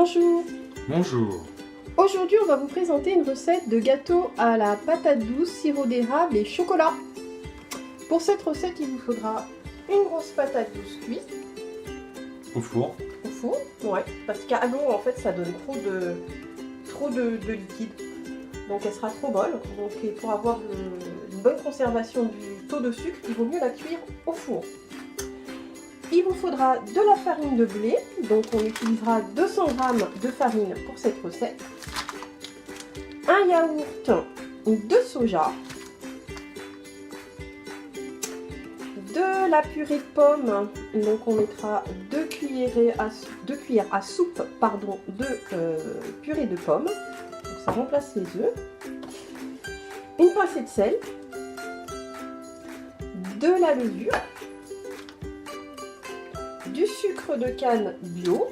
Bonjour. Bonjour. Aujourd'hui, on va vous présenter une recette de gâteau à la patate douce, sirop d'érable et chocolat. Pour cette recette, il vous faudra une grosse patate douce cuite. Au four. Au four, ouais, parce qu'à l'eau, en fait, ça donne trop de liquide. Donc elle sera trop molle. Donc pour avoir une bonne conservation du taux de sucre, il vaut mieux la cuire au four. Il vous faudra de la farine de blé, donc on utilisera 200 g de farine pour cette recette, un yaourt de soja, de la purée de pommes, donc on mettra 2 cuillères à soupe de purée de pommes, donc ça remplace les œufs, une pincée de sel, de la levure, du sucre de canne bio,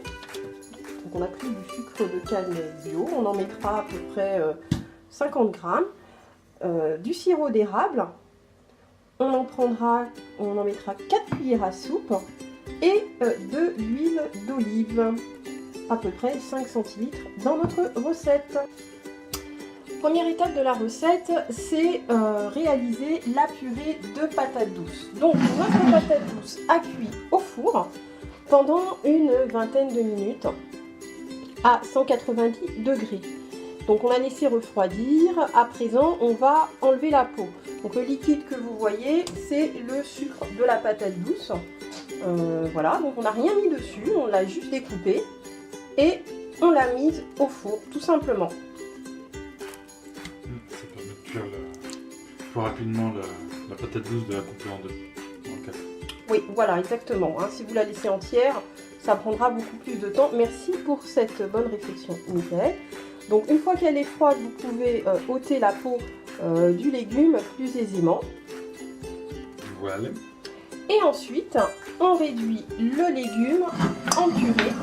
donc on a pris du sucre de canne bio, on en mettra à peu près 50 g, du sirop d'érable, on en mettra 4 cuillères à soupe et de l'huile d'olive, à peu près 5 centilitres dans notre recette. Première étape de la recette, c'est réaliser la purée de patates douces. Donc notre patate douce a cuit au four pendant une vingtaine de minutes à 190 degrés. Donc on a laissé refroidir. À présent, on va enlever la peau. Donc le liquide que vous voyez, c'est le sucre de la patate douce. Voilà, donc on n'a rien mis dessus, on l'a juste découpé et on l'a mise au four, tout simplement. Ça permet de cuire plus rapidement la patate douce, de la couper en deux, en 4. Oui, voilà, exactement. Si vous la laissez entière, ça prendra beaucoup plus de temps. Merci pour cette bonne réflexion, Michael. Donc une fois qu'elle est froide, vous pouvez ôter la peau du légume plus aisément. Voilà. Et ensuite, on réduit le légume en purée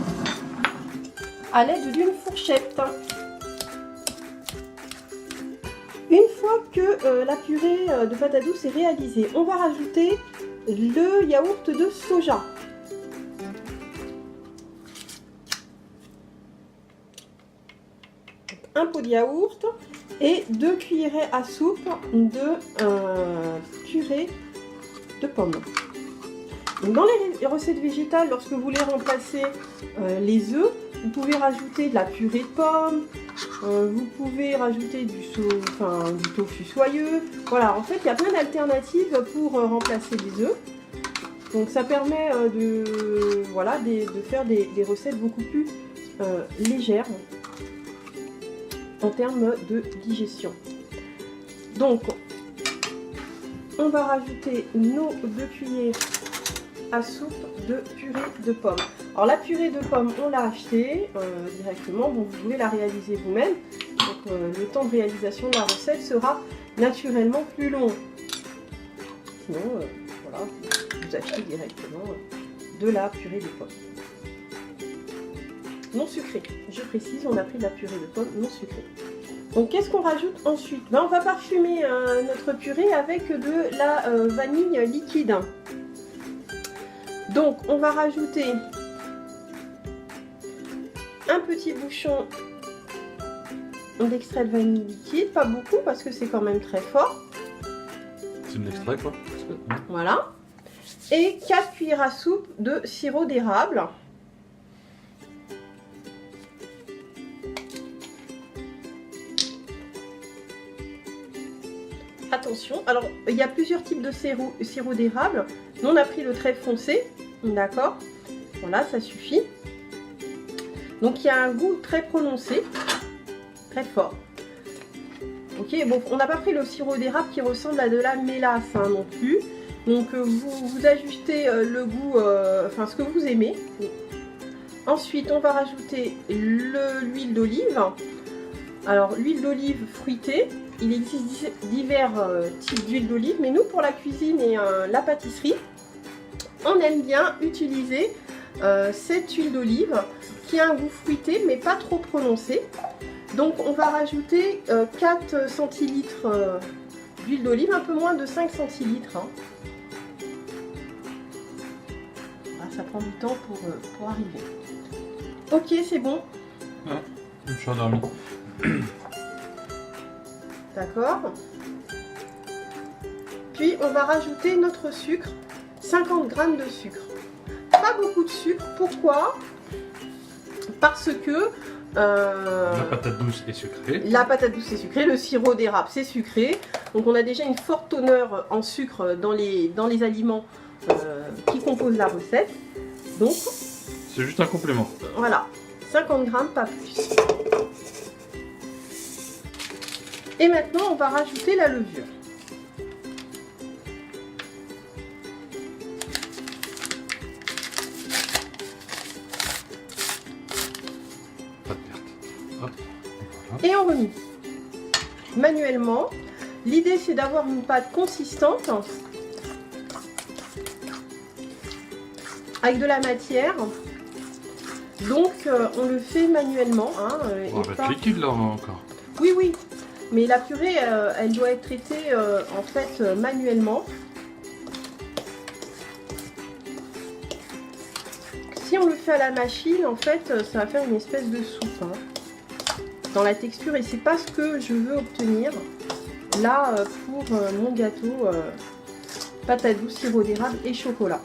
à l'aide d'une fourchette. Une fois que la purée de patate douce est réalisée, on va rajouter le yaourt de soja. Un pot de yaourt et 2 cuillerées à soupe de purée de pommes. Donc dans les recettes végétales, lorsque vous voulez remplacer les œufs, vous pouvez rajouter de la purée de pommes, vous pouvez rajouter du tofu soyeux. Voilà, en fait, il y a plein d'alternatives pour remplacer les œufs. Donc ça permet de faire des recettes beaucoup plus légères en termes de digestion. Donc, on va rajouter nos 2 cuillères à soupe de purée de pommes. Alors la purée de pommes, on l'a achetée directement, bon, vous pouvez la réaliser vous-même. Donc le temps de réalisation de la recette sera naturellement plus long. Sinon, voilà, vous achetez directement de la purée de pommes. Non sucrée, je précise, on a pris de la purée de pommes non sucrée. Donc qu'est-ce qu'on rajoute ensuite? On va parfumer notre purée avec de la vanille liquide. Donc on va rajouter un petit bouchon d'extrait de vanille liquide, pas beaucoup parce que c'est quand même très fort. C'est de l'extrait quoi. Voilà. Et 4 cuillères à soupe de sirop d'érable. Attention, alors il y a plusieurs types de sirop d'érable. Nous on a pris le très foncé, d'accord. Voilà, ça suffit. Donc il y a un goût très prononcé, très fort. Ok, bon, on n'a pas pris le sirop d'érable qui ressemble à de la mélasse non plus. Donc vous ajustez le goût, ce que vous aimez. Ensuite, on va rajouter l'huile d'olive. Alors l'huile d'olive fruitée. Il existe divers types d'huile d'olive, mais nous, pour la cuisine et la pâtisserie, on aime bien utiliser cette huile d'olive qui a un goût fruité, mais pas trop prononcé. Donc, on va rajouter 4 centilitres d'huile d'olive, un peu moins de 5 centilitres. Voilà, ça prend du temps pour arriver. Ok, c'est bon. Ah, je me suis endormi. D'accord. Puis on va rajouter notre sucre, 50 g de sucre. Pas beaucoup de sucre, pourquoi? Parce que la patate douce est sucrée. La patate douce est sucrée, le sirop d'érable c'est sucré. Donc on a déjà une forte teneur en sucre dans les aliments qui composent la recette. Donc c'est juste un complément. Voilà, 50 g, pas plus. Et maintenant on va rajouter la levure. Pas de perte. Hop. Voilà. Et on remet manuellement. L'idée c'est d'avoir une pâte consistante avec de la matière. Donc on le fait manuellement. Hein, On va mettre liquide là encore. Oui, oui. Mais la purée, elle doit être traitée en fait manuellement. Si on le fait à la machine, en fait, ça va faire une espèce de soupe hein, dans la texture et c'est pas ce que je veux obtenir là pour mon gâteau patate douce, sirop d'érable et chocolat.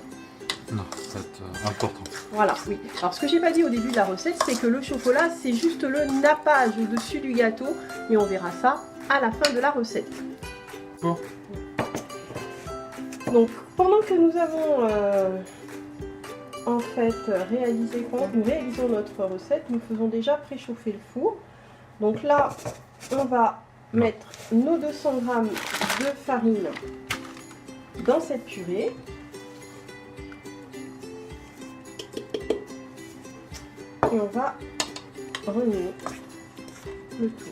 Non, ça va être important. Voilà, oui. Alors ce que j'ai pas dit au début de la recette, c'est que le chocolat, c'est juste le nappage au-dessus du gâteau, et on verra ça à la fin de la recette. Bon. Donc pendant que nous avons en fait réalisé, nous réalisons notre recette, nous faisons déjà préchauffer le four. Donc là, on va mettre nos 200 g de farine dans cette purée. Et on va remuer le tout.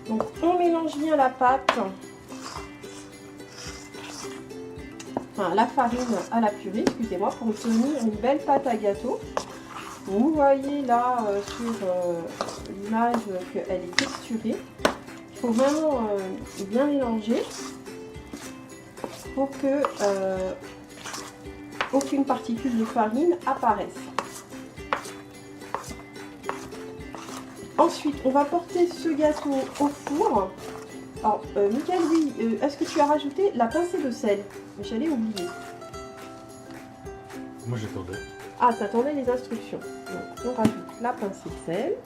Donc on mélange bien la pâte, enfin la farine à la purée, excusez-moi, pour obtenir une belle pâte à gâteau. Vous voyez là sur l'image qu'elle est texturée. Il faut vraiment bien mélanger pour que aucune particule de farine apparaisse. Ensuite, on va porter ce gâteau au four. Alors, Mickaël, oui, est-ce que tu as rajouté la pincée de sel? J'allais oublier. Moi j'attendais. Ah, t'attendais les instructions. Donc, on rajoute la pincée de sel.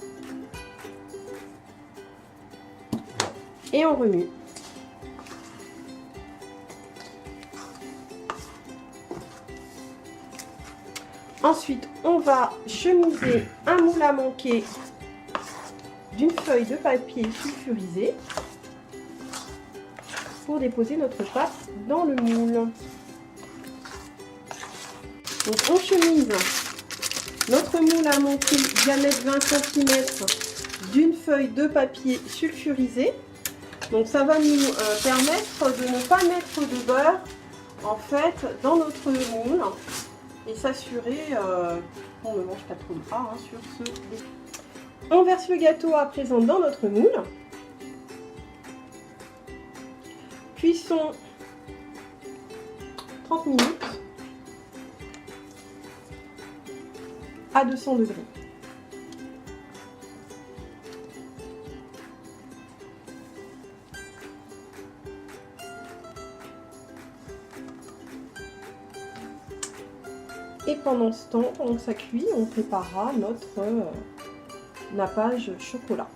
Et on remue. Ensuite, on va chemiser un moule à manquer d'une feuille de papier sulfurisé pour déposer notre pâte dans le moule. Donc on chemise notre moule à manquer diamètre 20 cm d'une feuille de papier sulfurisé. Donc ça va nous permettre de ne pas mettre de beurre en fait dans notre moule et s'assurer qu'on ne mange pas trop de gras sur ce dé. On verse le gâteau à présent dans notre moule. Cuisson 30 minutes à 200 degrés. Et pendant ce temps, pendant que ça cuit, on préparera notre nappage chocolat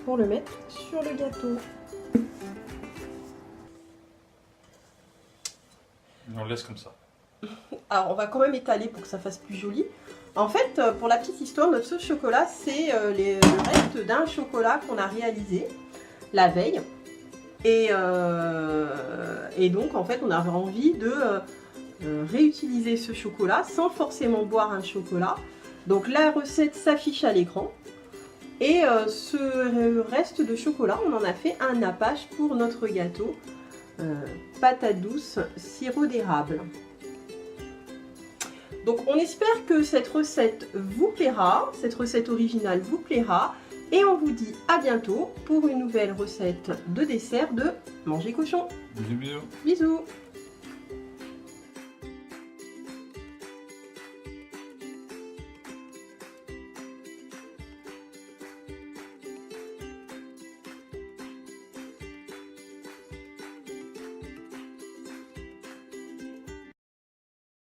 pour le mettre sur le gâteau. On le laisse comme ça. Alors on va quand même étaler pour que ça fasse plus joli. En fait, pour la petite histoire, notre sauce chocolat, c'est le reste d'un chocolat qu'on a réalisé la veille. Et donc en fait, on avait envie de réutiliser ce chocolat sans forcément boire un chocolat. Donc la recette s'affiche à l'écran. Et ce reste de chocolat, on en a fait un nappage pour notre gâteau patate douce, sirop d'érable. Donc on espère que cette recette vous plaira, cette recette originale vous plaira. Et on vous dit à bientôt pour une nouvelle recette de dessert de Manger Cochon. Bisous, bisous. Bisous.